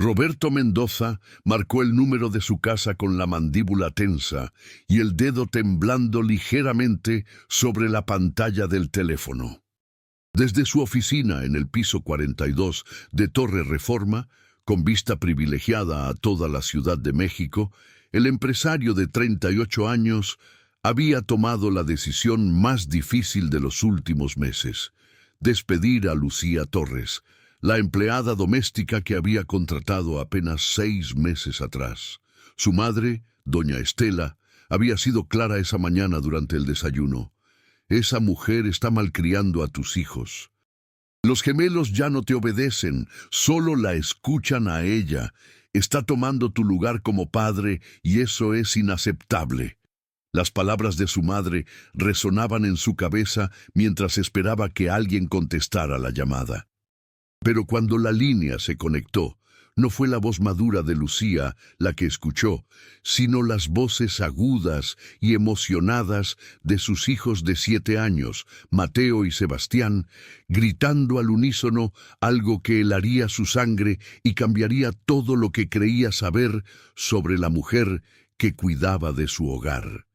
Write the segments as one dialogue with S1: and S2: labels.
S1: Roberto Mendoza marcó el número de su casa con la mandíbula tensa y el dedo temblando ligeramente sobre la pantalla del teléfono. Desde su oficina en el piso 42 de Torre Reforma, con vista privilegiada a toda la Ciudad de México, el empresario de 38 años había tomado la decisión más difícil de los últimos meses: despedir a Lucía Torres, la empleada doméstica que había contratado apenas 6 meses atrás. Su madre, doña Estela, había sido clara esa mañana durante el desayuno. Esa mujer está malcriando a tus hijos. Los gemelos ya no te obedecen, solo la escuchan a ella. Está tomando tu lugar como padre y eso es inaceptable. Las palabras de su madre resonaban en su cabeza mientras esperaba que alguien contestara la llamada. Pero cuando la línea se conectó, no fue la voz madura de Lucía la que escuchó, sino las voces agudas y emocionadas de sus hijos de 7 años, Mateo y Sebastián, gritando al unísono algo que helaría su sangre y cambiaría todo lo que creía saber sobre la mujer que cuidaba de su hogar.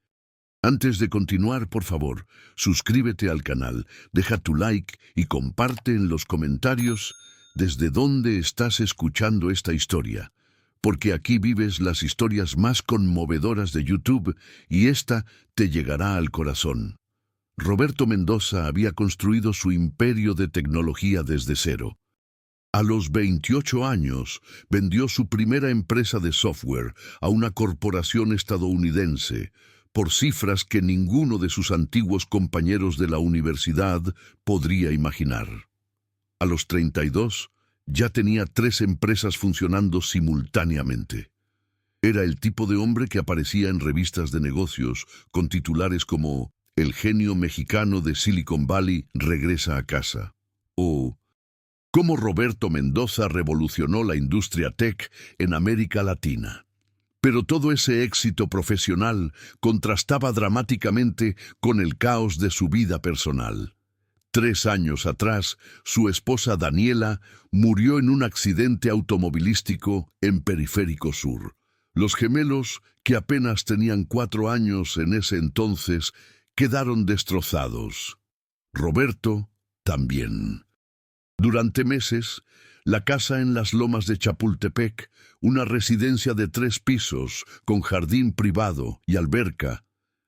S1: Antes de continuar, por favor, suscríbete al canal, deja tu like y comparte en los comentarios desde dónde estás escuchando esta historia, porque aquí vives las historias más conmovedoras de YouTube y esta te llegará al corazón. Roberto Mendoza había construido su imperio de tecnología desde cero. A los 28 años, vendió su primera empresa de software a una corporación estadounidense, por cifras que ninguno de sus antiguos compañeros de la universidad podría imaginar. A los 32, ya tenía 3 empresas funcionando simultáneamente. Era el tipo de hombre que aparecía en revistas de negocios con titulares como "El genio mexicano de Silicon Valley regresa a casa" o "Cómo Roberto Mendoza revolucionó la industria tech en América Latina". Pero todo ese éxito profesional contrastaba dramáticamente con el caos de su vida personal. 3 años atrás, su esposa Daniela murió en un accidente automovilístico en Periférico Sur. Los gemelos, que apenas tenían 4 años en ese entonces, quedaron destrozados. Roberto también. Durante meses, la casa en las lomas de Chapultepec, una residencia de 3 pisos con jardín privado y alberca,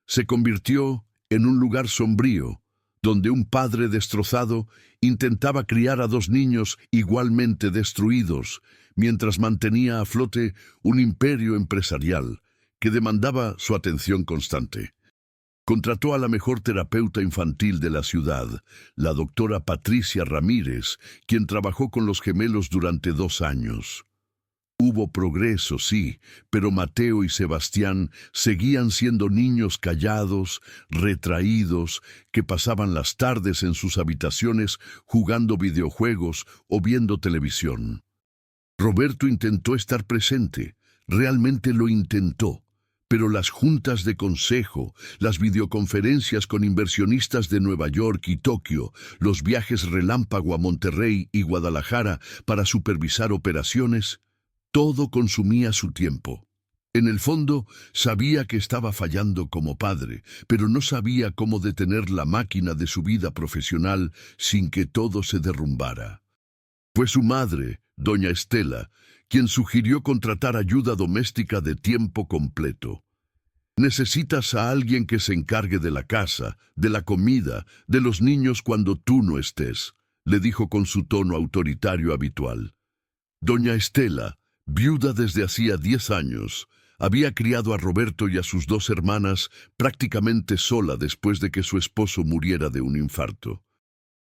S1: se convirtió en un lugar sombrío, donde un padre destrozado intentaba criar a 2 niños igualmente destruidos, mientras mantenía a flote un imperio empresarial que demandaba su atención constante. Contrató a la mejor terapeuta infantil de la ciudad, la doctora Patricia Ramírez, quien trabajó con los gemelos durante 2 años. Hubo progreso, sí, pero Mateo y Sebastián seguían siendo niños callados, retraídos, que pasaban las tardes en sus habitaciones jugando videojuegos o viendo televisión. Roberto intentó estar presente, realmente lo intentó. Pero las juntas de consejo, las videoconferencias con inversionistas de Nueva York y Tokio, los viajes relámpago a Monterrey y Guadalajara para supervisar operaciones, todo consumía su tiempo. En el fondo, sabía que estaba fallando como padre, pero no sabía cómo detener la máquina de su vida profesional sin que todo se derrumbara. Fue su madre, doña Estela, quien sugirió contratar ayuda doméstica de tiempo completo. Necesitas a alguien que se encargue de la casa, de la comida, de los niños cuando tú no estés, le dijo con su tono autoritario habitual. Doña Estela, viuda desde hacía 10 años, había criado a Roberto y a sus 2 hermanas prácticamente sola después de que su esposo muriera de un infarto.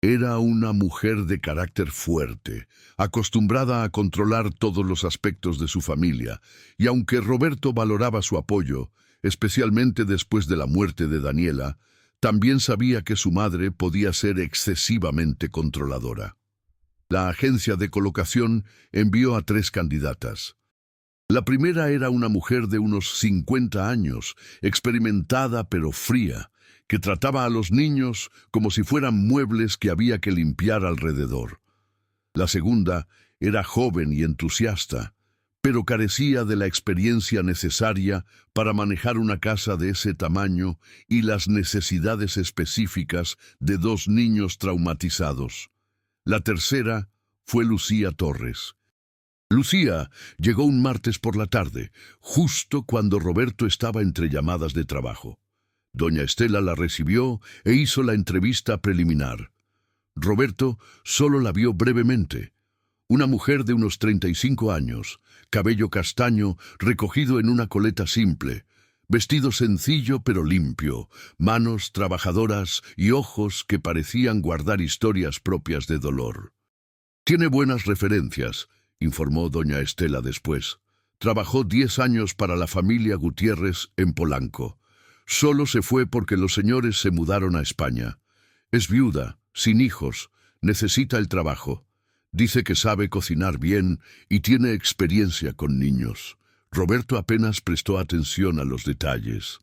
S1: Era una mujer de carácter fuerte, acostumbrada a controlar todos los aspectos de su familia, y aunque Roberto valoraba su apoyo, especialmente después de la muerte de Daniela, también sabía que su madre podía ser excesivamente controladora. La agencia de colocación envió a 3 candidatas. La primera era una mujer de unos 50 años, experimentada pero fría, que trataba a los niños como si fueran muebles que había que limpiar alrededor. La segunda Era joven y entusiasta, pero carecía de la experiencia necesaria para manejar una casa de ese tamaño y las necesidades específicas de dos niños traumatizados. La tercera fue Lucía Torres. Lucía llegó un martes por la tarde, justo cuando Roberto estaba entre llamadas de trabajo. Doña Estela la recibió e hizo la entrevista preliminar. Roberto solo la vio brevemente. Una mujer de unos 35 años, cabello castaño recogido en una coleta simple, vestido sencillo pero limpio, manos trabajadoras y ojos que parecían guardar historias propias de dolor. Tiene buenas referencias, informó doña Estela después. Trabajó 10 años para la familia Gutiérrez en Polanco. Solo se fue porque los señores se mudaron a España. Es viuda, sin hijos, necesita el trabajo. Dice que sabe cocinar bien y tiene experiencia con niños. Roberto apenas prestó atención a los detalles.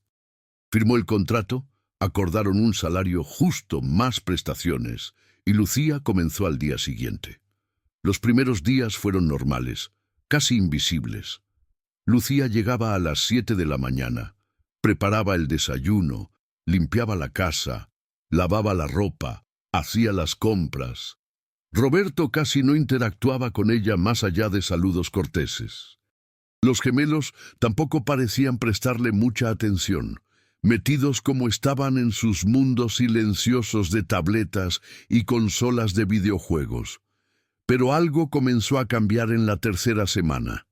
S1: Firmó el contrato, acordaron un salario justo más prestaciones, y Lucía comenzó al día siguiente. Los primeros días fueron normales, casi invisibles. Lucía llegaba a las 7 de la mañana, preparaba el desayuno, limpiaba la casa, lavaba la ropa, hacía las compras. Roberto casi no interactuaba con ella más allá de saludos corteses. Los gemelos tampoco parecían prestarle mucha atención, metidos como estaban en sus mundos silenciosos de tabletas y consolas de videojuegos. Pero algo comenzó a cambiar en la tercera semana.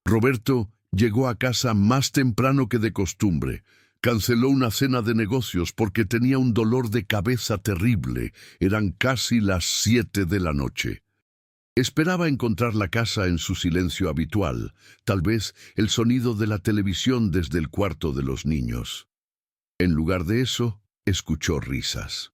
S1: Roberto llegó a casa más temprano que de costumbre. Canceló una cena de negocios porque tenía un dolor de cabeza terrible. Eran casi las 7 de la noche. Esperaba encontrar la casa en su silencio habitual, tal vez el sonido de la televisión desde el cuarto de los niños. En lugar de eso, escuchó risas.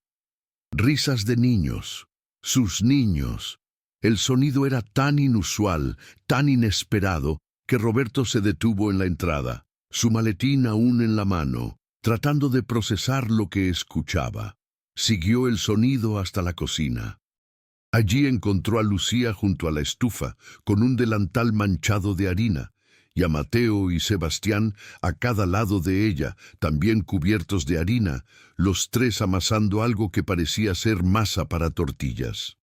S1: Risas de niños, sus niños. El sonido era tan inusual, tan inesperado, que Roberto se detuvo en la entrada, su maletín aún en la mano, tratando de procesar lo que escuchaba. Siguió el sonido hasta la cocina. Allí encontró a Lucía junto a la estufa, con un delantal manchado de harina, y a Mateo y Sebastián a cada lado de ella, también cubiertos de harina, los tres amasando algo que parecía ser masa para tortillas.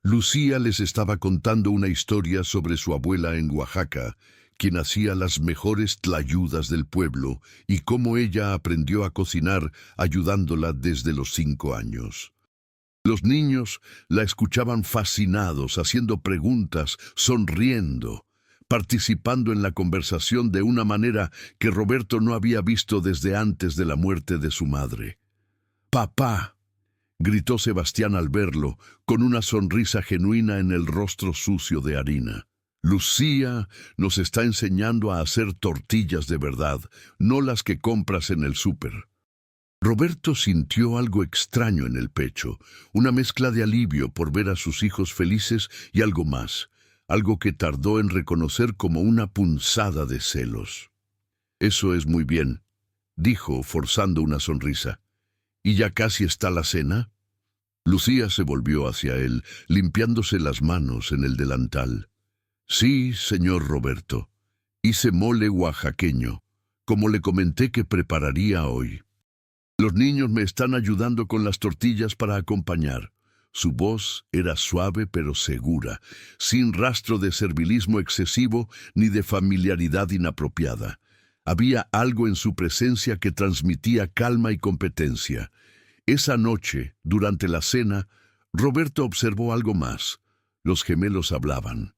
S1: Lucía les estaba contando una historia sobre su abuela en Oaxaca, quien hacía las mejores tlayudas del pueblo, y cómo ella aprendió a cocinar ayudándola desde los 5 años. Los niños la escuchaban fascinados, haciendo preguntas, sonriendo, participando en la conversación de una manera que Roberto no había visto desde antes de la muerte de su madre. «¡Papá!», gritó Sebastián al verlo, con una sonrisa genuina en el rostro sucio de harina. «Lucía nos está enseñando a hacer tortillas de verdad, no las que compras en el súper». Roberto sintió algo extraño en el pecho, una mezcla de alivio por ver a sus hijos felices y algo más, algo que tardó en reconocer como una punzada de celos. «Eso es muy bien», dijo, forzando una sonrisa. «¿Y ya casi está la cena?». Lucía se volvió hacia él, limpiándose las manos en el delantal. «Sí, señor Roberto. Hice mole oaxaqueño, como le comenté que prepararía hoy. Los niños me están ayudando con las tortillas para acompañar». Su voz era suave pero segura, sin rastro de servilismo excesivo ni de familiaridad inapropiada. Había algo en su presencia que transmitía calma y competencia. Esa noche, durante la cena, Roberto observó algo más. Los gemelos hablaban.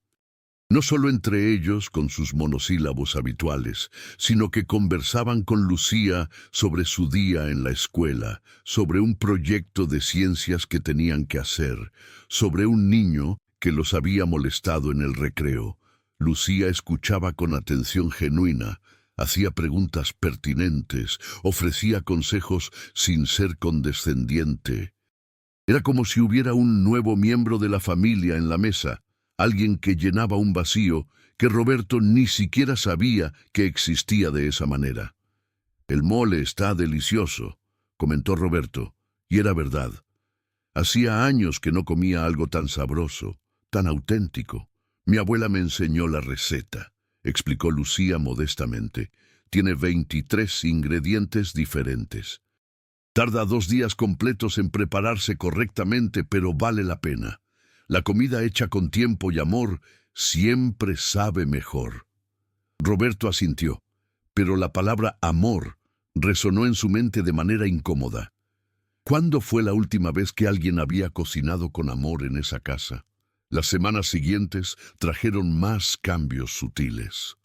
S1: No solo entre ellos con sus monosílabos habituales, sino que conversaban con Lucía sobre su día en la escuela, sobre un proyecto de ciencias que tenían que hacer, sobre un niño que los había molestado en el recreo. Lucía escuchaba con atención genuina, hacía preguntas pertinentes, ofrecía consejos sin ser condescendiente. Era como si hubiera un nuevo miembro de la familia en la mesa, alguien que llenaba un vacío que Roberto ni siquiera sabía que existía de esa manera. «El mole está delicioso», comentó Roberto, y era verdad. Hacía años que no comía algo tan sabroso, tan auténtico. Mi abuela me enseñó la receta, explicó Lucía modestamente. Tiene 23 ingredientes diferentes. Tarda 2 días completos en prepararse correctamente, pero vale la pena. La comida hecha con tiempo y amor siempre sabe mejor. Roberto asintió, pero la palabra amor resonó en su mente de manera incómoda. ¿Cuándo fue la última vez que alguien había cocinado con amor en esa casa? Las semanas siguientes trajeron más cambios sutiles.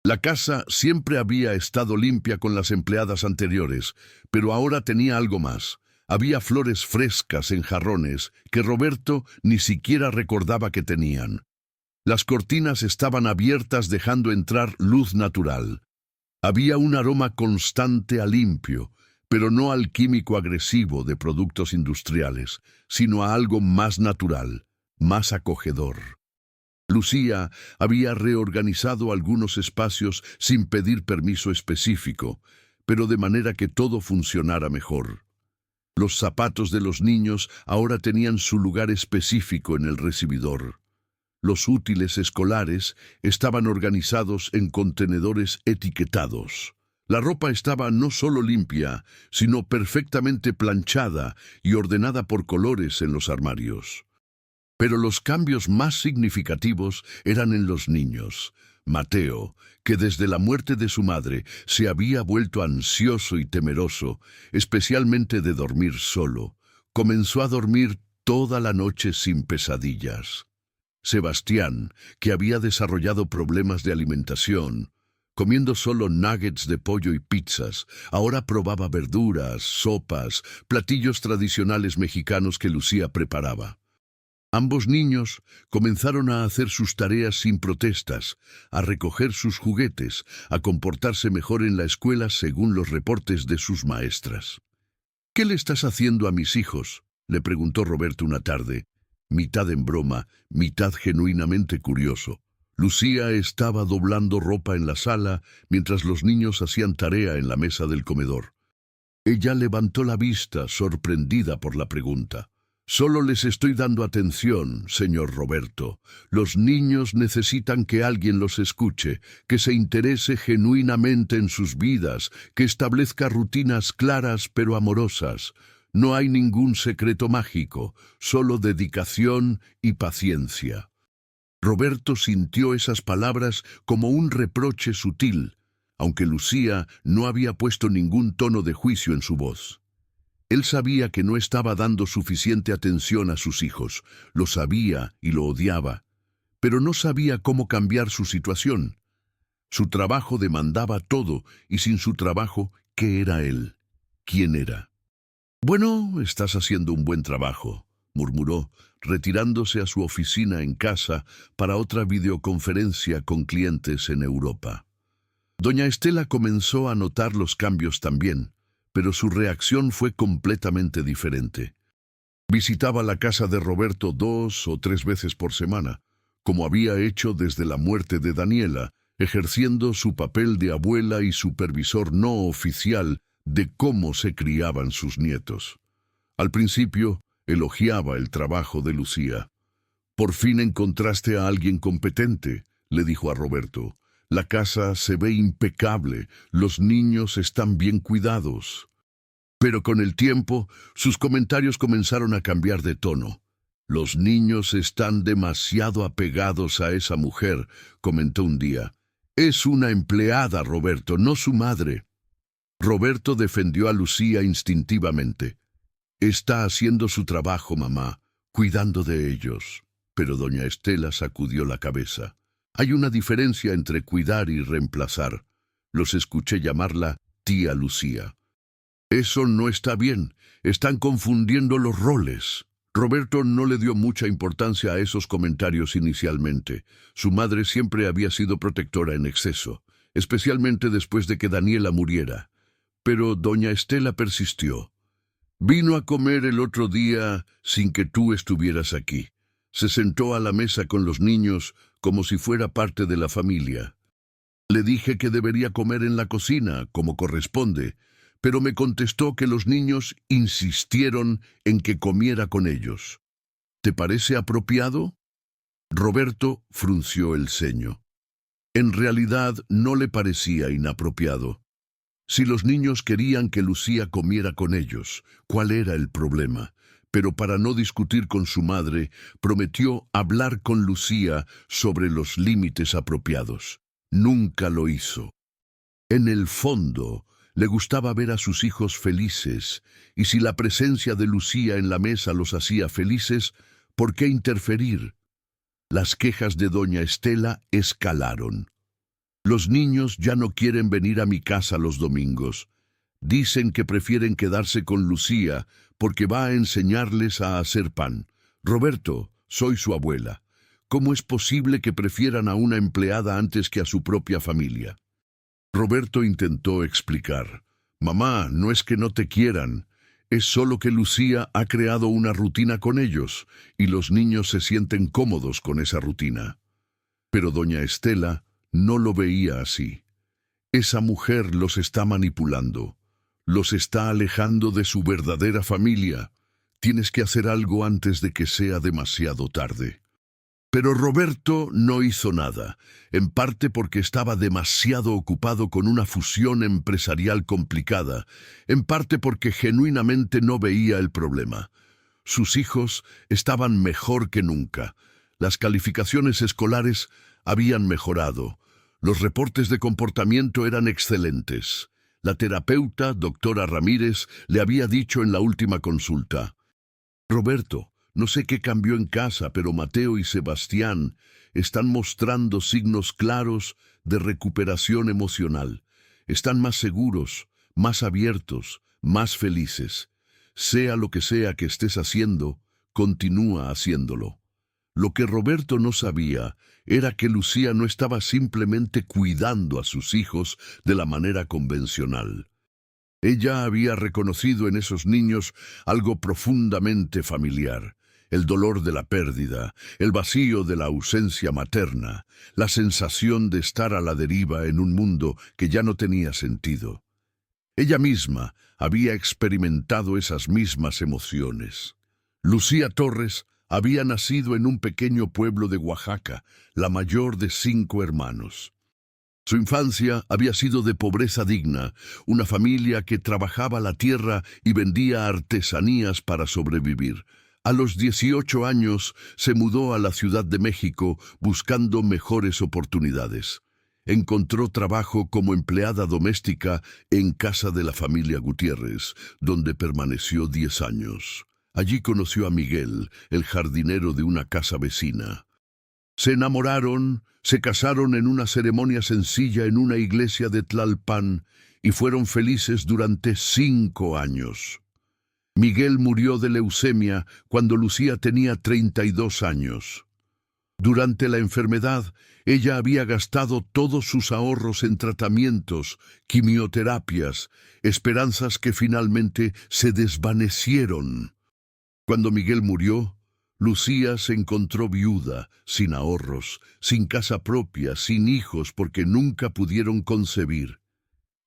S1: La casa siempre había estado limpia con las empleadas anteriores, pero ahora tenía algo más. Había flores frescas en jarrones que Roberto ni siquiera recordaba que tenían. Las cortinas estaban abiertas dejando entrar luz natural. Había un aroma constante a limpio, pero no al químico agresivo de productos industriales, sino a algo más natural, más acogedor. Lucía había reorganizado algunos espacios sin pedir permiso específico, pero de manera que todo funcionara mejor. Los zapatos de los niños ahora tenían su lugar específico en el recibidor. Los útiles escolares estaban organizados en contenedores etiquetados. La ropa estaba no solo limpia, sino perfectamente planchada y ordenada por colores en los armarios. Pero los cambios más significativos eran en los niños. Mateo, que desde la muerte de su madre se había vuelto ansioso y temeroso, especialmente de dormir solo, comenzó a dormir toda la noche sin pesadillas. Sebastián, que había desarrollado problemas de alimentación, comiendo solo nuggets de pollo y pizzas, ahora probaba verduras, sopas, platillos tradicionales mexicanos que Lucía preparaba. Ambos niños comenzaron a hacer sus tareas sin protestas, a recoger sus juguetes, a comportarse mejor en la escuela según los reportes de sus maestras. «¿Qué le estás haciendo a mis hijos?», le preguntó Roberto una tarde, mitad en broma, mitad genuinamente curioso. Lucía estaba doblando ropa en la sala mientras los niños hacían tarea en la mesa del comedor. Ella levantó la vista, sorprendida por la pregunta. «Solo les estoy dando atención, señor Roberto. Los niños necesitan que alguien los escuche, que se interese genuinamente en sus vidas, que establezca rutinas claras pero amorosas. No hay ningún secreto mágico, solo dedicación y paciencia». Roberto sintió esas palabras como un reproche sutil, aunque Lucía no había puesto ningún tono de juicio en su voz. Él sabía que no estaba dando suficiente atención a sus hijos, lo sabía y lo odiaba, pero no sabía cómo cambiar su situación. Su trabajo demandaba todo, y sin su trabajo, ¿qué era él? ¿Quién era? «Bueno, estás haciendo un buen trabajo», murmuró, retirándose a su oficina en casa para otra videoconferencia con clientes en Europa. Doña Estela comenzó a notar los cambios también, pero su reacción fue completamente diferente. Visitaba la casa de Roberto 2 o 3 veces por semana, como había hecho desde la muerte de Daniela, ejerciendo su papel de abuela y supervisor no oficial de cómo se criaban sus nietos. Al principio, elogiaba el trabajo de Lucía. «Por fin encontraste a alguien competente», le dijo a Roberto. «La casa se ve impecable, los niños están bien cuidados». Pero con el tiempo, sus comentarios comenzaron a cambiar de tono. «Los niños están demasiado apegados a esa mujer», comentó un día. «Es una empleada, Roberto, no su madre». Roberto defendió a Lucía instintivamente. «Está haciendo su trabajo, mamá, cuidando de ellos». Pero doña Estela sacudió la cabeza. «Hay una diferencia entre cuidar y reemplazar». Los escuché llamarla tía Lucía. «Eso no está bien. Están confundiendo los roles». Roberto no le dio mucha importancia a esos comentarios inicialmente. Su madre siempre había sido protectora en exceso, especialmente después de que Daniela muriera. Pero doña Estela persistió. «Vino a comer el otro día sin que tú estuvieras aquí. Se sentó a la mesa con los niños como si fuera parte de la familia. Le dije que debería comer en la cocina, como corresponde, pero me contestó que los niños insistieron en que comiera con ellos. ¿Te parece apropiado?». Roberto frunció el ceño. En realidad no le parecía inapropiado. Si los niños querían que Lucía comiera con ellos, ¿cuál era el problema? Pero para no discutir con su madre, prometió hablar con Lucía sobre los límites apropiados. Nunca lo hizo. En el fondo, le gustaba ver a sus hijos felices, y si la presencia de Lucía en la mesa los hacía felices, ¿por qué interferir? Las quejas de doña Estela escalaron. Los niños ya no quieren venir a mi casa los domingos. Dicen que prefieren quedarse con Lucía porque va a enseñarles a hacer pan. Roberto, soy su abuela. ¿Cómo es posible que prefieran a una empleada antes que a su propia familia? Roberto intentó explicar. Mamá, no es que no te quieran. Es solo que Lucía ha creado una rutina con ellos y los niños se sienten cómodos con esa rutina. Pero doña Estela no lo veía así. Esa mujer los está manipulando. Los está alejando de su verdadera familia. Tienes que hacer algo antes de que sea demasiado tarde. Pero Roberto no hizo nada, en parte porque estaba demasiado ocupado con una fusión empresarial complicada, en parte porque genuinamente no veía el problema. Sus hijos estaban mejor que nunca. Las calificaciones escolares habían mejorado. Los reportes de comportamiento eran excelentes. La terapeuta, doctora Ramírez, le había dicho en la última consulta: Roberto, no sé qué cambió en casa, pero Mateo y Sebastián están mostrando signos claros de recuperación emocional. Están más seguros, más abiertos, más felices. Sea lo que sea que estés haciendo, continúa haciéndolo. Lo que Roberto no sabía era que Lucía no estaba simplemente cuidando a sus hijos de la manera convencional. Ella había reconocido en esos niños algo profundamente familiar: el dolor de la pérdida, el vacío de la ausencia materna, la sensación de estar a la deriva en un mundo que ya no tenía sentido. Ella misma había experimentado esas mismas emociones. Lucía Torres había nacido en un pequeño pueblo de Oaxaca, la mayor de 5 hermanos. Su infancia había sido de pobreza digna, una familia que trabajaba la tierra y vendía artesanías para sobrevivir. A los 18 años se mudó a la Ciudad de México buscando mejores oportunidades. Encontró trabajo como empleada doméstica en casa de la familia Gutiérrez, donde permaneció 10 años. Allí conoció a Miguel, el jardinero de una casa vecina. Se enamoraron, se casaron en una ceremonia sencilla en una iglesia de Tlalpan y fueron felices durante 5 años. Miguel murió de leucemia cuando Lucía tenía 32 años. Durante la enfermedad, ella había gastado todos sus ahorros en tratamientos, quimioterapias, esperanzas que finalmente se desvanecieron. Cuando Miguel murió, Lucía se encontró viuda, sin ahorros, sin casa propia, sin hijos porque nunca pudieron concebir.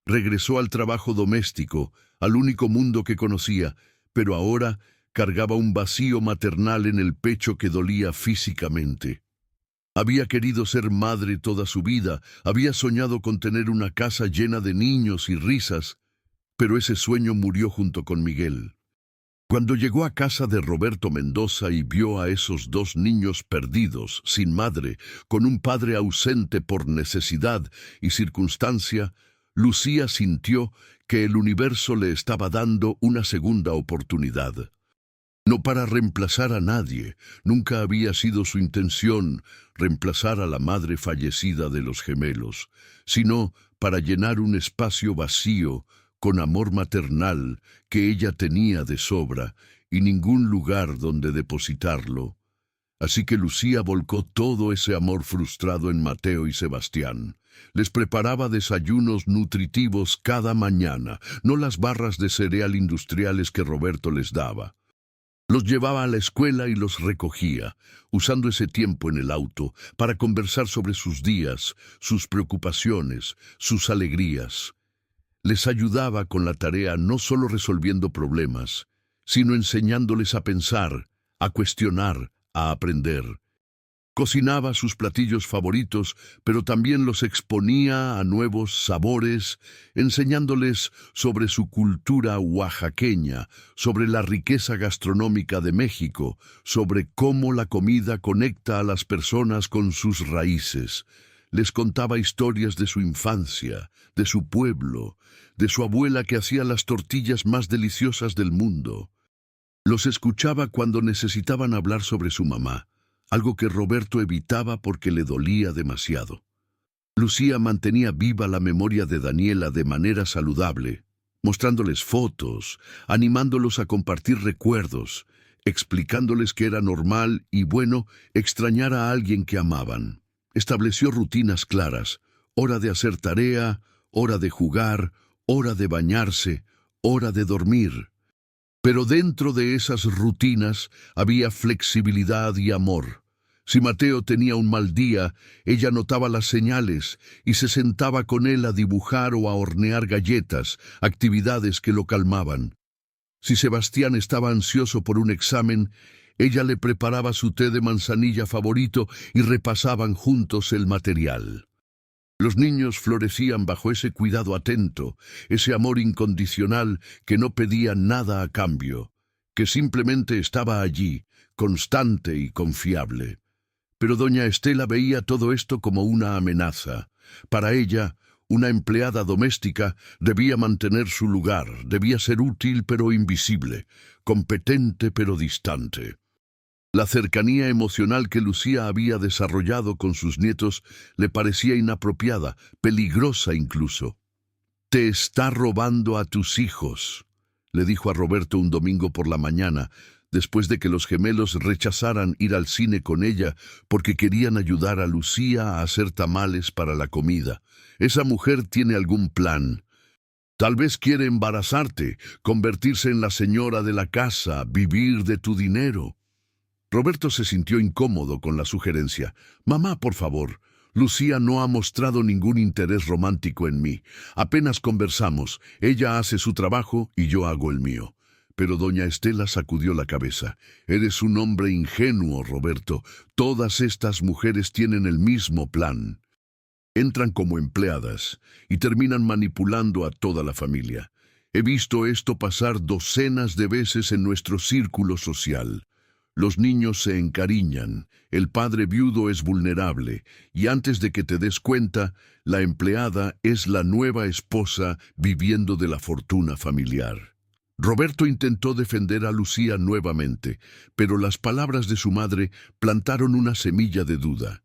S1: Regresó al trabajo doméstico, al único mundo que conocía, pero ahora cargaba un vacío maternal en el pecho que dolía físicamente. Había querido ser madre toda su vida, había soñado con tener una casa llena de niños y risas, pero ese sueño murió junto con Miguel. Cuando llegó a casa de Roberto Mendoza y vio a esos 2 niños perdidos, sin madre, con un padre ausente por necesidad y circunstancia, Lucía sintió que el universo le estaba dando una segunda oportunidad. No para reemplazar a nadie, nunca había sido su intención reemplazar a la madre fallecida de los gemelos, sino para llenar un espacio vacío con amor maternal que ella tenía de sobra y ningún lugar donde depositarlo. Así que Lucía volcó todo ese amor frustrado en Mateo y Sebastián. Les preparaba desayunos nutritivos cada mañana, no las barras de cereal industriales que Roberto les daba. Los llevaba a la escuela y los recogía, usando ese tiempo en el auto para conversar sobre sus días, sus preocupaciones, sus alegrías. Les ayudaba con la tarea no solo resolviendo problemas, sino enseñándoles a pensar, a cuestionar, a aprender. Cocinaba sus platillos favoritos, pero también los exponía a nuevos sabores, enseñándoles sobre su cultura oaxaqueña, sobre la riqueza gastronómica de México, sobre cómo la comida conecta a las personas con sus raíces. Les contaba historias de su infancia, de su pueblo, de su abuela que hacía las tortillas más deliciosas del mundo. Los escuchaba cuando necesitaban hablar sobre su mamá, algo que Roberto evitaba porque le dolía demasiado. Lucía mantenía viva la memoria de Daniela de manera saludable, mostrándoles fotos, animándolos a compartir recuerdos, explicándoles que era normal y bueno extrañar a alguien que amaban. Estableció rutinas claras: hora de hacer tarea, hora de jugar, hora de bañarse, hora de dormir. Pero dentro de esas rutinas había flexibilidad y amor. Si Mateo tenía un mal día, ella notaba las señales y se sentaba con él a dibujar o a hornear galletas, actividades que lo calmaban. Si Sebastián estaba ansioso por un examen, ella le preparaba su té de manzanilla favorito y repasaban juntos el material. Los niños florecían bajo ese cuidado atento, ese amor incondicional que no pedía nada a cambio, que simplemente estaba allí, constante y confiable. Pero doña Estela veía todo esto como una amenaza. Para ella, una empleada doméstica debía mantener su lugar, debía ser útil pero invisible, competente pero distante. La cercanía emocional que Lucía había desarrollado con sus nietos le parecía inapropiada, peligrosa incluso. «Te está robando a tus hijos», le dijo a Roberto un domingo por la mañana, después de que los gemelos rechazaran ir al cine con ella porque querían ayudar a Lucía a hacer tamales para la comida. «Esa mujer tiene algún plan. Tal vez quiere embarazarte, convertirse en la señora de la casa, vivir de tu dinero». Roberto se sintió incómodo con la sugerencia. «Mamá, por favor, Lucía no ha mostrado ningún interés romántico en mí. Apenas conversamos, ella hace su trabajo y yo hago el mío». Pero doña Estela sacudió la cabeza. «Eres un hombre ingenuo, Roberto. Todas estas mujeres tienen el mismo plan. Entran como empleadas y terminan manipulando a toda la familia. He visto esto pasar docenas de veces en nuestro círculo social. Los niños se encariñan, el padre viudo es vulnerable, y antes de que te des cuenta, la empleada es la nueva esposa viviendo de la fortuna familiar». Roberto intentó defender a Lucía nuevamente, pero las palabras de su madre plantaron una semilla de duda.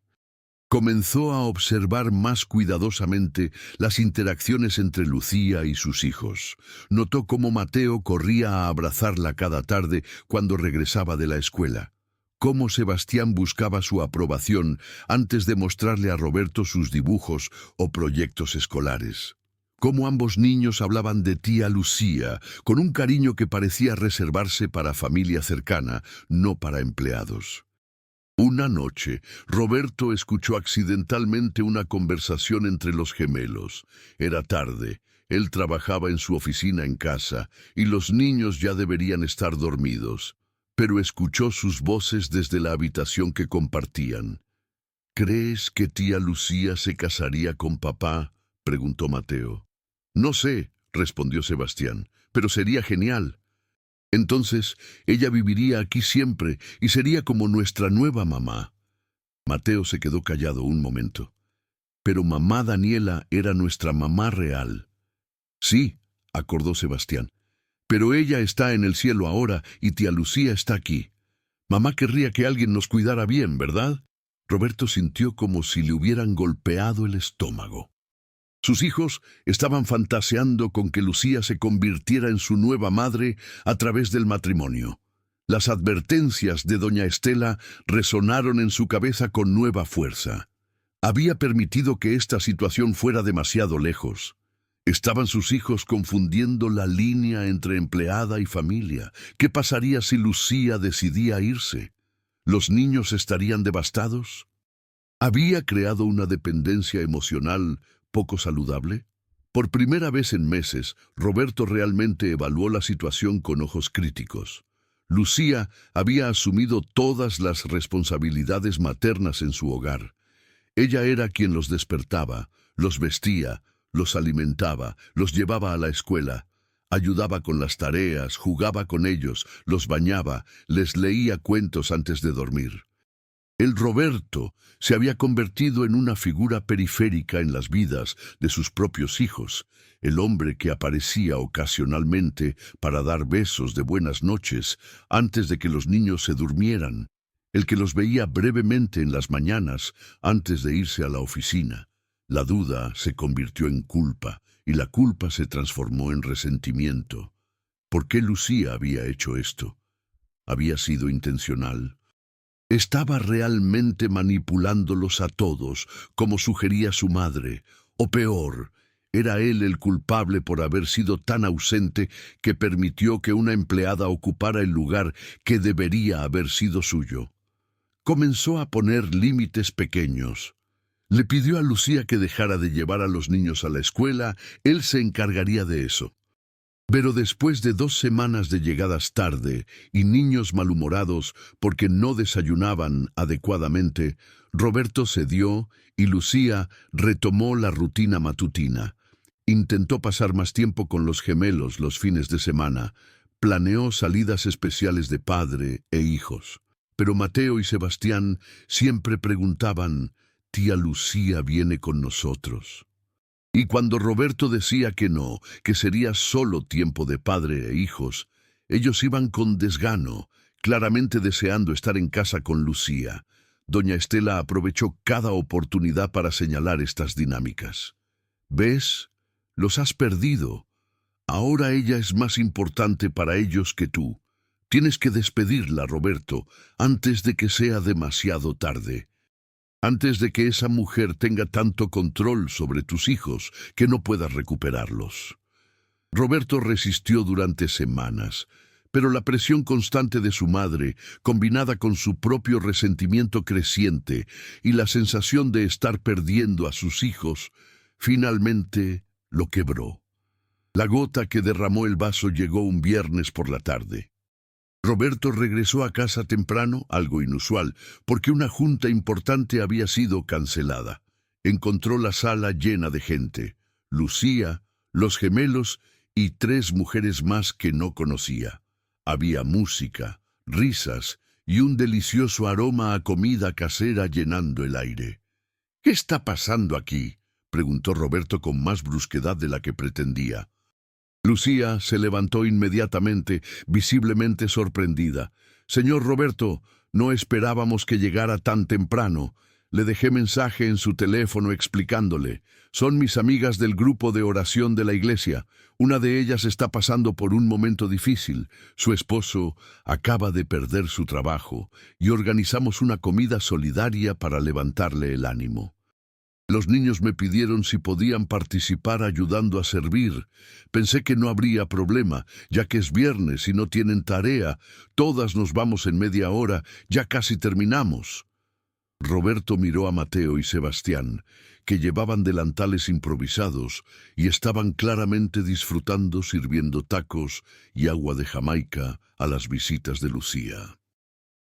S1: Comenzó a observar más cuidadosamente las interacciones entre Lucía y sus hijos. Notó cómo Mateo corría a abrazarla cada tarde cuando regresaba de la escuela. Cómo Sebastián buscaba su aprobación antes de mostrarle a Roberto sus dibujos o proyectos escolares. Cómo ambos niños hablaban de tía Lucía, con un cariño que parecía reservarse para familia cercana, no para empleados. Una noche, Roberto escuchó accidentalmente una conversación entre los gemelos. Era tarde, él trabajaba en su oficina en casa, y los niños ya deberían estar dormidos. Pero escuchó sus voces desde la habitación que compartían. «¿Crees que tía Lucía se casaría con papá?», preguntó Mateo. «No sé», respondió Sebastián, «pero sería genial. Entonces, ella viviría aquí siempre y sería como nuestra nueva mamá». Mateo se quedó callado un momento. «Pero mamá Daniela era nuestra mamá real». «Sí», acordó Sebastián, «pero ella está en el cielo ahora y tía Lucía está aquí. Mamá querría que alguien nos cuidara bien, ¿verdad?». Roberto sintió como si le hubieran golpeado el estómago. Sus hijos estaban fantaseando con que Lucía se convirtiera en su nueva madre a través del matrimonio. Las advertencias de doña Estela resonaron en su cabeza con nueva fuerza. Había permitido que esta situación fuera demasiado lejos. ¿Estaban sus hijos confundiendo la línea entre empleada y familia? ¿Qué pasaría si Lucía decidía irse? ¿Los niños estarían devastados? ¿Había creado una dependencia emocional poco saludable? Por primera vez en meses, Roberto realmente evaluó la situación con ojos críticos. Lucía había asumido todas las responsabilidades maternas en su hogar. Ella era quien los despertaba, los vestía, los alimentaba, los llevaba a la escuela, ayudaba con las tareas, jugaba con ellos, los bañaba, les leía cuentos antes de dormir. El Roberto se había convertido en una figura periférica en las vidas de sus propios hijos, el hombre que aparecía ocasionalmente para dar besos de buenas noches antes de que los niños se durmieran, el que los veía brevemente en las mañanas antes de irse a la oficina. La duda se convirtió en culpa y la culpa se transformó en resentimiento. ¿Por qué Lucía había hecho esto? ¿Había sido intencional? ¿Estaba realmente manipulándolos a todos, como sugería su madre? O peor, ¿era él el culpable por haber sido tan ausente que permitió que una empleada ocupara el lugar que debería haber sido suyo? Comenzó a poner límites pequeños. Le pidió a Lucía que dejara de llevar a los niños a la escuela, él se encargaría de eso. Pero después de 2 semanas de llegadas tarde y niños malhumorados porque no desayunaban adecuadamente, Roberto cedió y Lucía retomó la rutina matutina. Intentó pasar más tiempo con los gemelos los fines de semana. Planeó salidas especiales de padre e hijos. Pero Mateo y Sebastián siempre preguntaban: «¿Tía Lucía viene con nosotros?». Y cuando Roberto decía que no, que sería solo tiempo de padre e hijos, ellos iban con desgano, claramente deseando estar en casa con Lucía. Doña Estela aprovechó cada oportunidad para señalar estas dinámicas. «¿Ves? Los has perdido. Ahora ella es más importante para ellos que tú. Tienes que despedirla, Roberto, antes de que sea demasiado tarde. Antes de que esa mujer tenga tanto control sobre tus hijos que no puedas recuperarlos». Roberto resistió durante semanas, pero la presión constante de su madre, combinada con su propio resentimiento creciente y la sensación de estar perdiendo a sus hijos, finalmente lo quebró. La gota que derramó el vaso llegó un viernes por la tarde. Roberto regresó a casa temprano, algo inusual, porque una junta importante había sido cancelada. Encontró la sala llena de gente: Lucía, los gemelos y 3 mujeres más que no conocía. Había música, risas y un delicioso aroma a comida casera llenando el aire. «¿Qué está pasando aquí?», preguntó Roberto con más brusquedad de la que pretendía. Lucía se levantó inmediatamente, visiblemente sorprendida. «Señor Roberto, no esperábamos que llegara tan temprano. Le dejé mensaje en su teléfono explicándole. Son mis amigas del grupo de oración de la iglesia. Una de ellas está pasando por un momento difícil. Su esposo acaba de perder su trabajo y organizamos una comida solidaria para levantarle el ánimo. Los niños me pidieron si podían participar ayudando a servir. Pensé que no habría problema, ya que es viernes y no tienen tarea. Todas nos vamos en media hora, ya casi terminamos». Roberto miró a Mateo y Sebastián, que llevaban delantales improvisados y estaban claramente disfrutando sirviendo tacos y agua de Jamaica a las visitas de Lucía.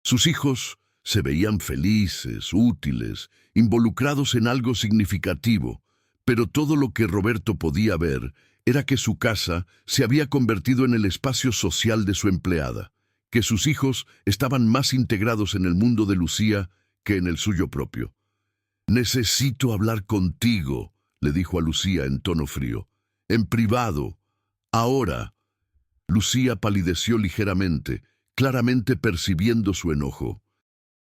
S1: Sus hijos se veían felices, útiles, involucrados en algo significativo, pero todo lo que Roberto podía ver era que su casa se había convertido en el espacio social de su empleada, que sus hijos estaban más integrados en el mundo de Lucía que en el suyo propio. «Necesito hablar contigo», le dijo a Lucía en tono frío. «En privado. Ahora». Lucía palideció ligeramente, claramente percibiendo su enojo.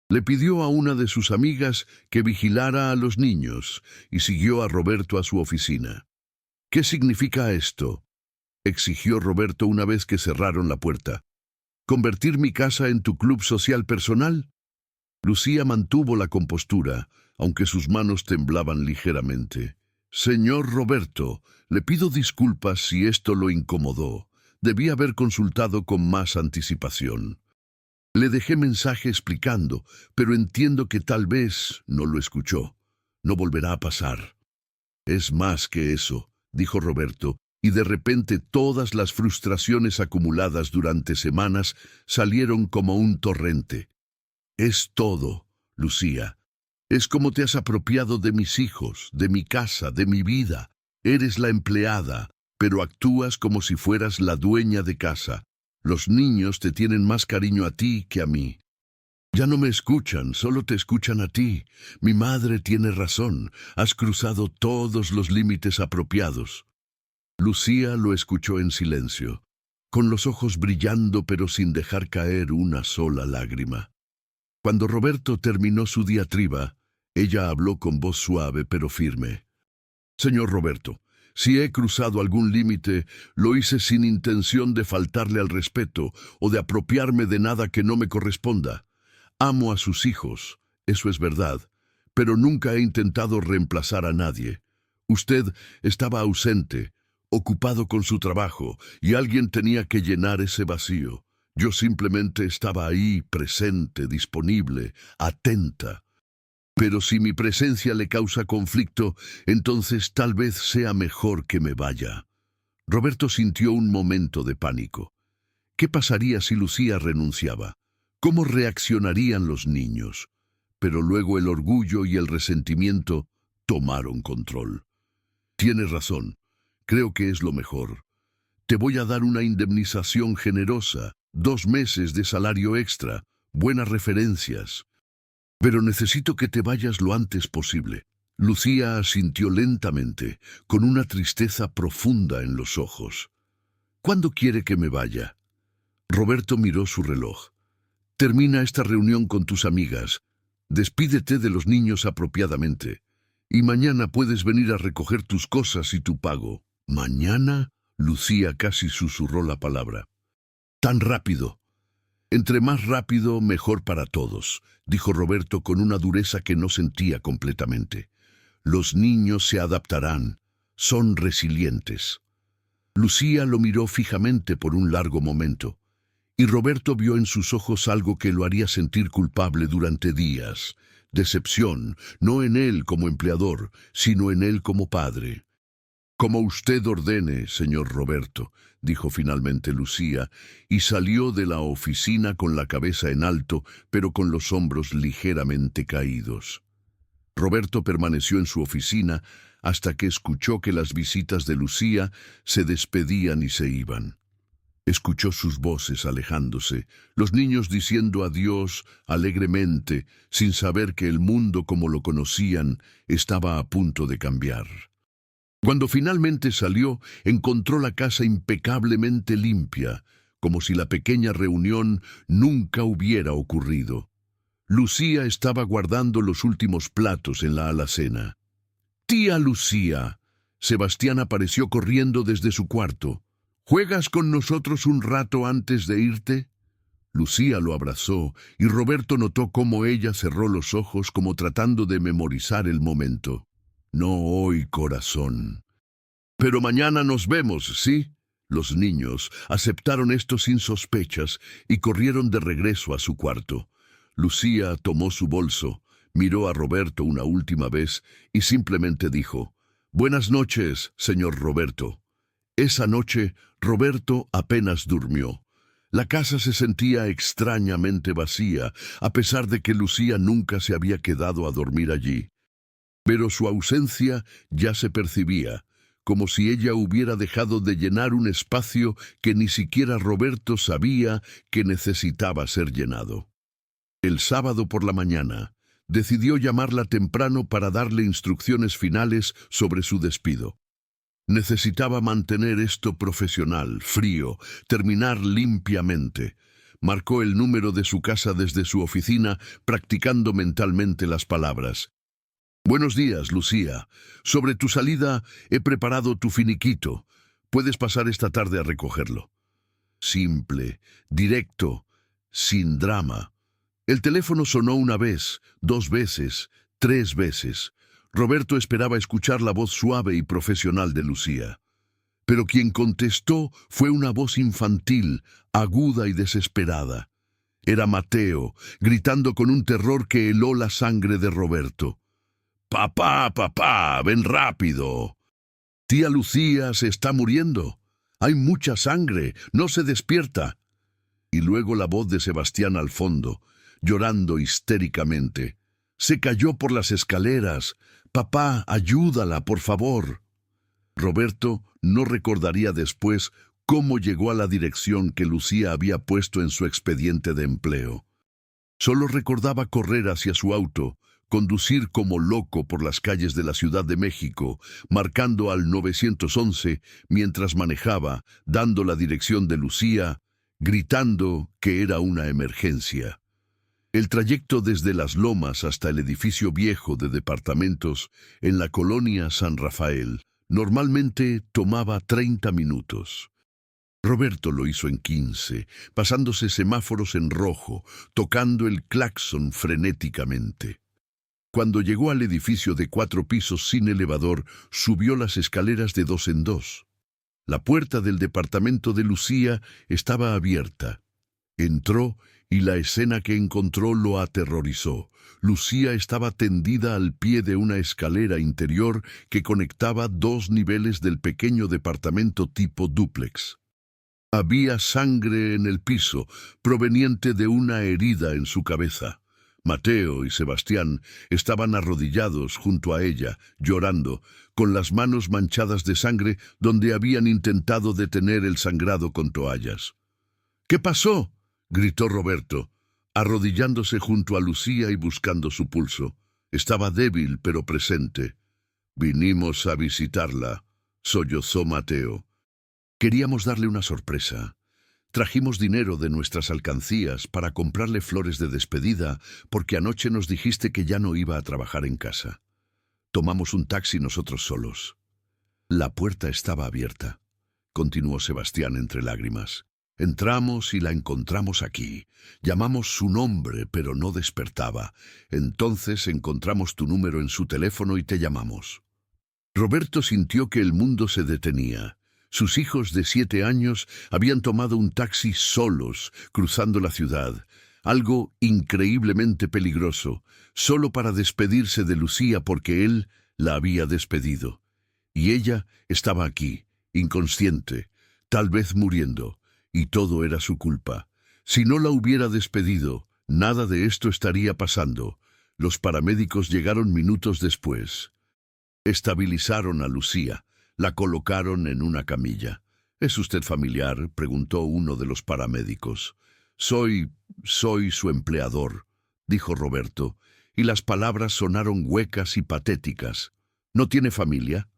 S1: Le pidió a una de sus amigas que vigilara a los niños y siguió a Roberto a su oficina. «¿Qué significa esto?», exigió Roberto una vez que cerraron la puerta. «¿Convertir mi casa en tu club social personal?». Lucía mantuvo la compostura, aunque sus manos temblaban ligeramente. «Señor Roberto, le pido disculpas si esto lo incomodó. Debí haber consultado con más anticipación. Le dejé mensaje explicando, pero entiendo que tal vez no lo escuchó. No volverá a pasar». «Es más que eso», dijo Roberto, y de repente todas las frustraciones acumuladas durante semanas salieron como un torrente. Es todo, Lucía. Es como te has apropiado de mis hijos, de mi casa, de mi vida. Eres la empleada, pero actúas como si fueras la dueña de casa. Los niños te tienen más cariño a ti que a mí. Ya no me escuchan, solo te escuchan a ti. Mi madre tiene razón, has cruzado todos los límites apropiados. Lucía lo escuchó en silencio, con los ojos brillando pero sin dejar caer una sola lágrima. Cuando Roberto terminó su diatriba, ella habló con voz suave pero firme. Señor Roberto, si he cruzado algún límite, lo hice sin intención de faltarle al respeto o de apropiarme de nada que no me corresponda. Amo a sus hijos, eso es verdad, pero nunca he intentado reemplazar a nadie. Usted estaba ausente, ocupado con su trabajo, y alguien tenía que llenar ese vacío. Yo simplemente estaba ahí, presente, disponible, atenta. Pero si mi presencia le causa conflicto, entonces tal vez sea mejor que me vaya. Roberto sintió un momento de pánico. ¿Qué pasaría si Lucía renunciaba? ¿Cómo reaccionarían los niños? Pero luego el orgullo y el resentimiento tomaron control. Tienes razón, creo que es lo mejor. Te voy a dar una indemnización generosa, 2 meses de salario extra, buenas referencias. Pero necesito que te vayas lo antes posible. Lucía asintió lentamente, con una tristeza profunda en los ojos. ¿Cuándo quiere que me vaya? Roberto miró su reloj. Termina esta reunión con tus amigas. Despídete de los niños apropiadamente. Y mañana puedes venir a recoger tus cosas y tu pago. ¿Mañana? Lucía casi susurró la palabra. Tan rápido. Entre más rápido, mejor para todos, dijo Roberto con una dureza que no sentía completamente. Los niños se adaptarán. Son resilientes. Lucía lo miró fijamente por un largo momento, y Roberto vio en sus ojos algo que lo haría sentir culpable durante días. Decepción, no en él como empleador, sino en él como padre. Como usted ordene, señor Roberto, dijo finalmente Lucía, y salió de la oficina con la cabeza en alto, pero con los hombros ligeramente caídos. Roberto permaneció en su oficina hasta que escuchó que las visitas de Lucía se despedían y se iban. Escuchó sus voces alejándose, los niños diciendo adiós alegremente, sin saber que el mundo como lo conocían estaba a punto de cambiar. Cuando finalmente salió, encontró la casa impecablemente limpia, como si la pequeña reunión nunca hubiera ocurrido. Lucía estaba guardando los últimos platos en la alacena. «Tía Lucía», Sebastián apareció corriendo desde su cuarto. «¿Juegas con nosotros un rato antes de irte?» Lucía lo abrazó y Roberto notó cómo ella cerró los ojos como tratando de memorizar el momento. «No hoy, corazón». «Pero mañana nos vemos, ¿sí?» Los niños aceptaron esto sin sospechas y corrieron de regreso a su cuarto. Lucía tomó su bolso, miró a Roberto una última vez y simplemente dijo: «Buenas noches, señor Roberto». Esa noche, Roberto apenas durmió. La casa se sentía extrañamente vacía, a pesar de que Lucía nunca se había quedado a dormir allí. Pero su ausencia ya se percibía, como si ella hubiera dejado de llenar un espacio que ni siquiera Roberto sabía que necesitaba ser llenado. El sábado por la mañana, decidió llamarla temprano para darle instrucciones finales sobre su despido. Necesitaba mantener esto profesional, frío, terminar limpiamente. Marcó el número de su casa desde su oficina, practicando mentalmente las palabras. «Buenos días, Lucía. Sobre tu salida he preparado tu finiquito. Puedes pasar esta tarde a recogerlo». Simple, directo, sin drama. El teléfono sonó una vez, 2 veces, 3 veces. Roberto esperaba escuchar la voz suave y profesional de Lucía. Pero quien contestó fue una voz infantil, aguda y desesperada. Era Mateo, gritando con un terror que heló la sangre de Roberto. «Papá, papá, ven rápido». Tía Lucía se está muriendo. Hay mucha sangre, no se despierta. Y luego la voz de Sebastián al fondo, llorando histéricamente. Se cayó por las escaleras. Papá, ayúdala, por favor. Roberto no recordaría después cómo llegó a la dirección que Lucía había puesto en su expediente de empleo. Solo recordaba correr hacia su auto, conducir como loco por las calles de la Ciudad de México, marcando al 911 mientras manejaba, dando la dirección de Lucía, gritando que era una emergencia. El trayecto desde Las Lomas hasta el edificio viejo de departamentos en la colonia San Rafael normalmente tomaba 30 minutos. Roberto lo hizo en 15, pasándose semáforos en rojo, tocando el claxon frenéticamente. Cuando llegó al edificio de 4 pisos sin elevador, subió las escaleras de 2 en 2. La puerta del departamento de Lucía estaba abierta. Entró y la escena que encontró lo aterrorizó. Lucía estaba tendida al pie de una escalera interior que conectaba 2 niveles del pequeño departamento tipo dúplex. Había sangre en el piso, proveniente de una herida en su cabeza. Mateo y Sebastián estaban arrodillados junto a ella, llorando, con las manos manchadas de sangre donde habían intentado detener el sangrado con toallas. «¿Qué pasó?», gritó Roberto, arrodillándose junto a Lucía y buscando su pulso. Estaba débil pero presente. «Vinimos a visitarla», sollozó Mateo. «Queríamos darle una sorpresa. Trajimos dinero de nuestras alcancías para comprarle flores de despedida porque anoche nos dijiste que ya no iba a trabajar en casa. Tomamos un taxi nosotros solos». «La puerta estaba abierta», continuó Sebastián entre lágrimas. «Entramos y la encontramos aquí. Llamamos su nombre, pero no despertaba. Entonces encontramos tu número en su teléfono y te llamamos». Roberto sintió que el mundo se detenía. Sus hijos de 7 años habían tomado un taxi solos, cruzando la ciudad, algo increíblemente peligroso, solo para despedirse de Lucía porque él la había despedido. Y ella estaba aquí, inconsciente, tal vez muriendo, y todo era su culpa. Si no la hubiera despedido, nada de esto estaría pasando. Los paramédicos llegaron minutos después. Estabilizaron a Lucía. La colocaron en una camilla. «¿Es usted familiar?», preguntó uno de los paramédicos. Soy su empleador», dijo Roberto, y las palabras sonaron huecas y patéticas. «¿No tiene familia?».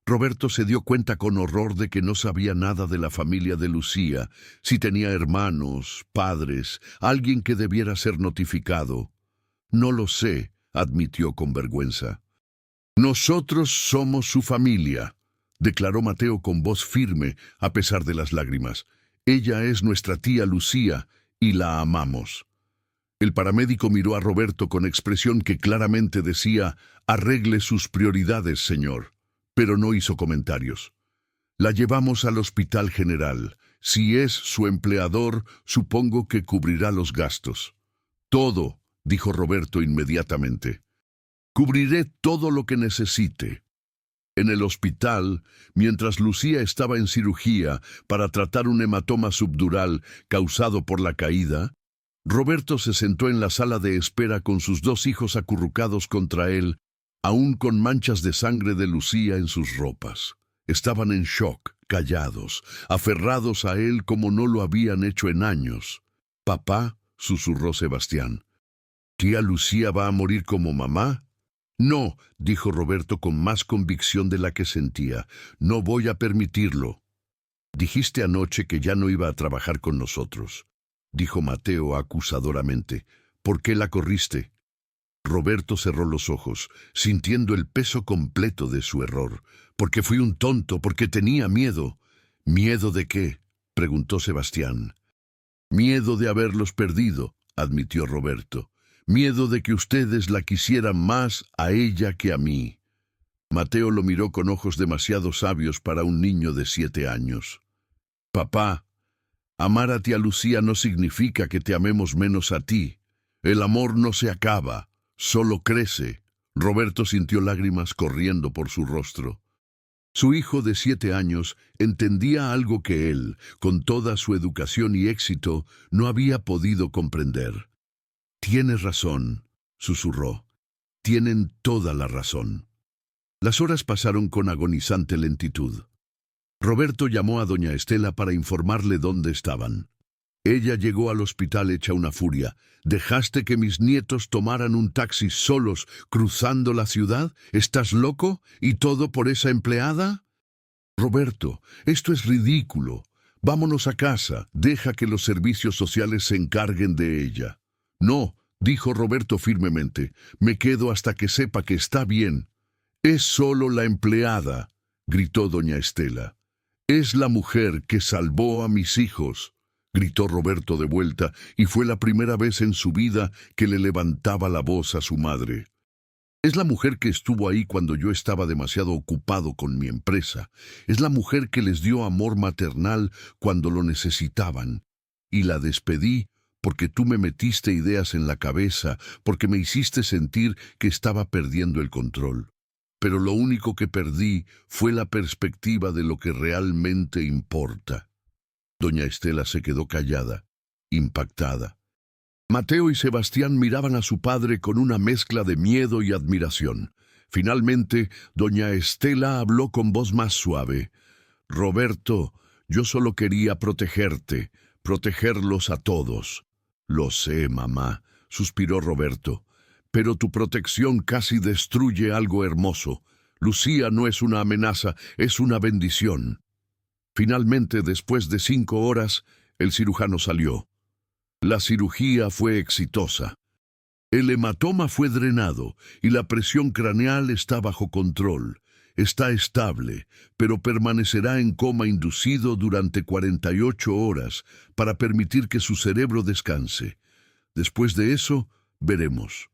S1: Roberto se dio cuenta con horror de que no sabía nada de la familia de Lucía, si tenía hermanos, padres, alguien que debiera ser notificado. «No lo sé», admitió con vergüenza. «Nosotros somos su familia», declaró Mateo con voz firme, a pesar de las lágrimas. «Ella es nuestra tía Lucía y la amamos». El paramédico miró a Roberto con expresión que claramente decía: «Arregle sus prioridades, señor», pero no hizo comentarios. «La llevamos al Hospital General. Si es su empleador, supongo que cubrirá los gastos». «Todo», dijo Roberto inmediatamente. «Cubriré todo lo que necesite». En el hospital, mientras Lucía estaba en cirugía para tratar un hematoma subdural causado por la caída, Roberto se sentó en la sala de espera con sus 2 hijos acurrucados contra él, aún con manchas de sangre de Lucía en sus ropas. Estaban en shock, callados, aferrados a él como no lo habían hecho en años. «Papá», susurró Sebastián, «¿tía Lucía va a morir como mamá?». «No», dijo Roberto con más convicción de la que sentía. «No voy a permitirlo». «Dijiste anoche que ya no iba a trabajar con nosotros», dijo Mateo acusadoramente. «¿Por qué la corriste?». Roberto cerró los ojos, sintiendo el peso completo de su error. «Porque fui un tonto, porque tenía miedo». «¿Miedo de qué?», preguntó Sebastián. «Miedo de haberlos perdido», admitió Roberto. «Miedo de que ustedes la quisieran más a ella que a mí». Mateo lo miró con ojos demasiado sabios para un niño de 7 años. «Papá, amar a tía Lucía no significa que te amemos menos a ti. El amor no se acaba, solo crece». Roberto sintió lágrimas corriendo por su rostro. Su hijo de 7 años entendía algo que él, con toda su educación y éxito, no había podido comprender. «Tienes razón», susurró. «Tienen toda la razón». Las horas pasaron con agonizante lentitud. Roberto llamó a doña Estela para informarle dónde estaban. Ella llegó al hospital hecha una furia. «¿Dejaste que mis nietos tomaran un taxi solos cruzando la ciudad? ¿Estás loco? ¿Y todo por esa empleada?» «Roberto, esto es ridículo. Vámonos a casa. Deja que los servicios sociales se encarguen de ella». «No», dijo Roberto firmemente. «Me quedo hasta que sepa que está bien». «Es solo la empleada», gritó doña Estela. «Es la mujer que salvó a mis hijos», gritó Roberto de vuelta, y fue la primera vez en su vida que le levantaba la voz a su madre. «Es la mujer que estuvo ahí cuando yo estaba demasiado ocupado con mi empresa. Es la mujer que les dio amor maternal cuando lo necesitaban. Y la despedí porque tú me metiste ideas en la cabeza, porque me hiciste sentir que estaba perdiendo el control. Pero lo único que perdí fue la perspectiva de lo que realmente importa». Doña Estela se quedó callada, impactada. Mateo y Sebastián miraban a su padre con una mezcla de miedo y admiración. Finalmente, doña Estela habló con voz más suave. «Roberto, yo solo quería protegerte, protegerlos a todos». «Lo sé, mamá», suspiró Roberto. «Pero tu protección casi destruye algo hermoso. Lucía no es una amenaza, es una bendición». Finalmente, después de 5 horas, el cirujano salió. La cirugía fue exitosa. El hematoma fue drenado y la presión craneal está bajo control. Está estable, pero permanecerá en coma inducido durante 48 horas para permitir que su cerebro descanse. Después de eso, veremos.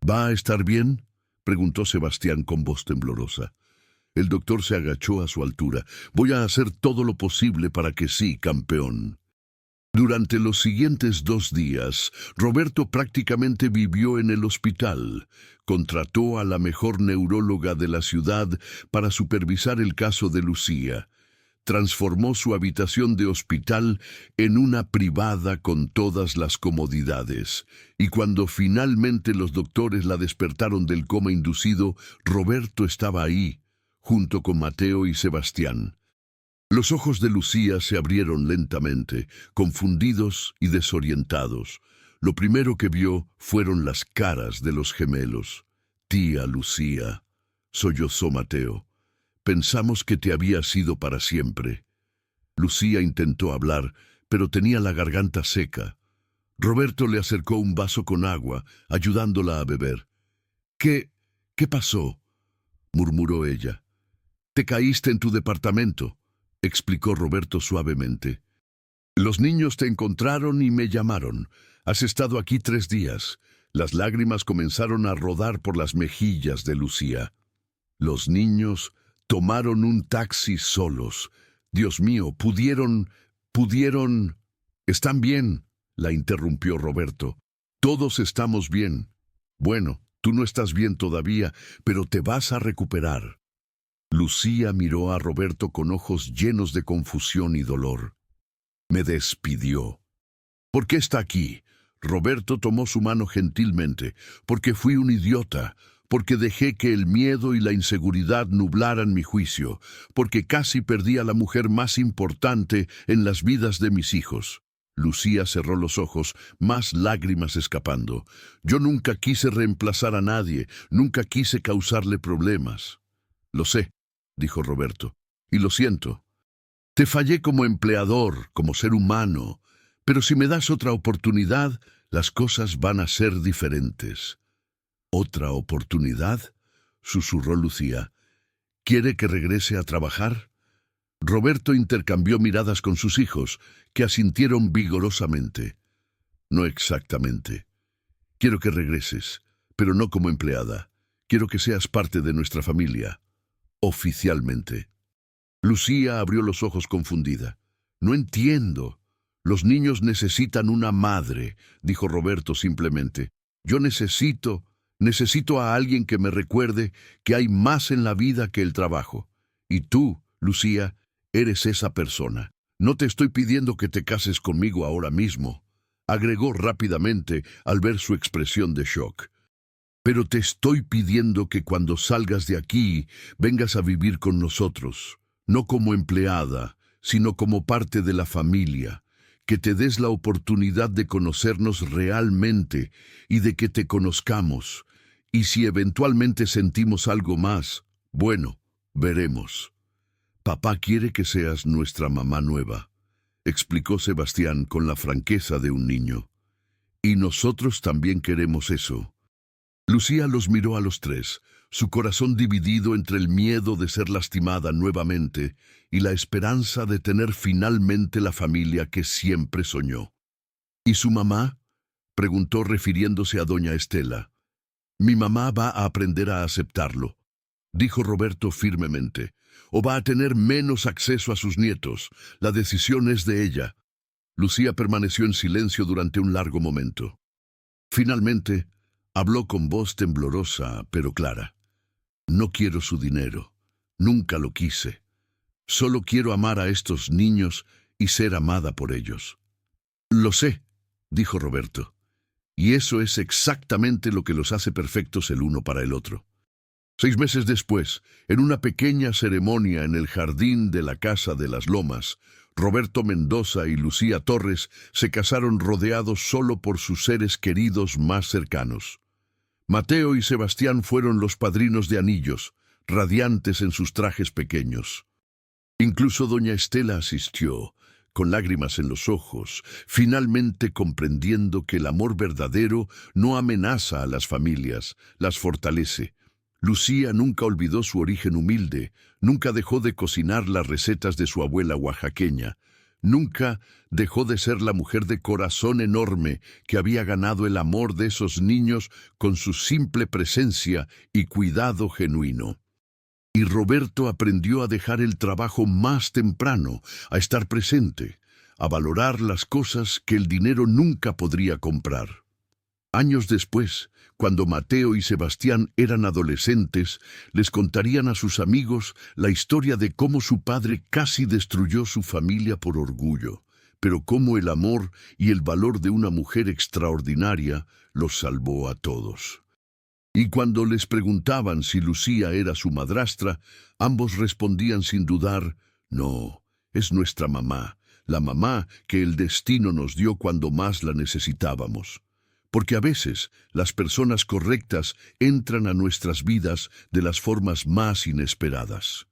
S1: «¿Va a estar bien?», preguntó Sebastián con voz temblorosa. El doctor se agachó a su altura. «Voy a hacer todo lo posible para que sí, campeón». Durante los siguientes 2 días, Roberto prácticamente vivió en el hospital. Contrató a la mejor neuróloga de la ciudad para supervisar el caso de Lucía. Transformó su habitación de hospital en una privada con todas las comodidades. Y cuando finalmente los doctores la despertaron del coma inducido, Roberto estaba ahí, junto con Mateo y Sebastián. Los ojos de Lucía se abrieron lentamente, confundidos y desorientados. Lo primero que vio fueron las caras de los gemelos. «Tía Lucía», sollozó Mateo, «pensamos que te habías ido para siempre». Lucía intentó hablar, pero tenía la garganta seca. Roberto le acercó un vaso con agua, ayudándola a beber. «¿Qué pasó?», murmuró ella. «Te caíste en tu departamento», explicó Roberto suavemente. «Los niños te encontraron y me llamaron. Has estado aquí 3 días». Las lágrimas comenzaron a rodar por las mejillas de Lucía. «Los niños tomaron un taxi solos. Dios mío, pudieron... «Están bien», la interrumpió Roberto. «Todos estamos bien. Bueno, tú no estás bien todavía, pero te vas a recuperar». Lucía miró a Roberto con ojos llenos de confusión y dolor. «Me despidió». «¿Por qué está aquí?». Roberto tomó su mano gentilmente. «Porque fui un idiota, porque dejé que el miedo y la inseguridad nublaran mi juicio, porque casi perdí a la mujer más importante en las vidas de mis hijos». Lucía cerró los ojos, más lágrimas escapando. «Yo nunca quise reemplazar a nadie, nunca quise causarle problemas». «Lo sé», dijo Roberto, «y lo siento. Te fallé como empleador, como ser humano, pero si me das otra oportunidad, las cosas van a ser diferentes». «¿Otra oportunidad?», susurró Lucía. «¿Quiere que regrese a trabajar?». Roberto intercambió miradas con sus hijos, que asintieron vigorosamente. «No exactamente. Quiero que regreses, pero no como empleada. Quiero que seas parte de nuestra familia. Oficialmente». Lucía abrió los ojos confundida. «No entiendo». «Los niños necesitan una madre», dijo Roberto simplemente. «Yo necesito a alguien que me recuerde que hay más en la vida que el trabajo. Y tú, Lucía, eres esa persona. No te estoy pidiendo que te cases conmigo ahora mismo, agregó rápidamente al ver su expresión de shock. Pero te estoy pidiendo que cuando salgas de aquí vengas a vivir con nosotros, no como empleada, sino como parte de la familia, que te des la oportunidad de conocernos realmente y de que te conozcamos. Y si eventualmente sentimos algo más, bueno, veremos. Papá quiere que seas nuestra mamá nueva, explicó Sebastián con la franqueza de un niño. Y nosotros también queremos eso. Lucía los miró a los tres, su corazón dividido entre el miedo de ser lastimada nuevamente y la esperanza de tener finalmente la familia que siempre soñó. ¿Y su mamá?, preguntó refiriéndose a doña Estela. Mi mamá va a aprender a aceptarlo, dijo Roberto firmemente, o va a tener menos acceso a sus nietos. La decisión es de ella. Lucía permaneció en silencio durante un largo momento. Finalmente, habló con voz temblorosa pero clara. No quiero su dinero. Nunca lo quise. Solo quiero amar a estos niños y ser amada por ellos. Lo sé, dijo Roberto. Y eso es exactamente lo que los hace perfectos el uno para el otro. 6 meses después, en una pequeña ceremonia en el jardín de la Casa de las Lomas, Roberto Mendoza y Lucía Torres se casaron rodeados solo por sus seres queridos más cercanos. Mateo y Sebastián fueron los padrinos de anillos, radiantes en sus trajes pequeños. Incluso doña Estela asistió, con lágrimas en los ojos, finalmente comprendiendo que el amor verdadero no amenaza a las familias, las fortalece. Lucía nunca olvidó su origen humilde, nunca dejó de cocinar las recetas de su abuela oaxaqueña, nunca dejó de ser la mujer de corazón enorme que había ganado el amor de esos niños con su simple presencia y cuidado genuino. Y Roberto aprendió a dejar el trabajo más temprano, a estar presente, a valorar las cosas que el dinero nunca podría comprar. Años después, cuando Mateo y Sebastián eran adolescentes, les contarían a sus amigos la historia de cómo su padre casi destruyó su familia por orgullo, pero cómo el amor y el valor de una mujer extraordinaria los salvó a todos. Y cuando les preguntaban si Lucía era su madrastra, ambos respondían sin dudar, no, es nuestra mamá, la mamá que el destino nos dio cuando más la necesitábamos. Porque a veces las personas correctas entran a nuestras vidas de las formas más inesperadas.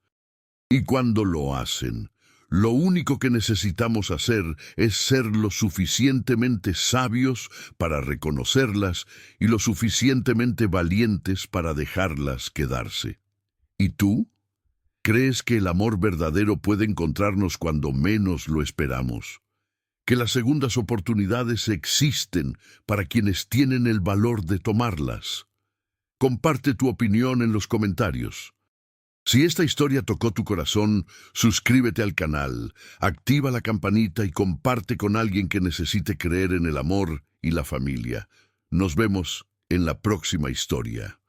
S1: Y cuando lo hacen, lo único que necesitamos hacer es ser lo suficientemente sabios para reconocerlas y lo suficientemente valientes para dejarlas quedarse. ¿Y tú? ¿Crees que el amor verdadero puede encontrarnos cuando menos lo esperamos? ¿Que las segundas oportunidades existen para quienes tienen el valor de tomarlas? Comparte tu opinión en los comentarios. Si esta historia tocó tu corazón, suscríbete al canal, activa la campanita y comparte con alguien que necesite creer en el amor y la familia. Nos vemos en la próxima historia.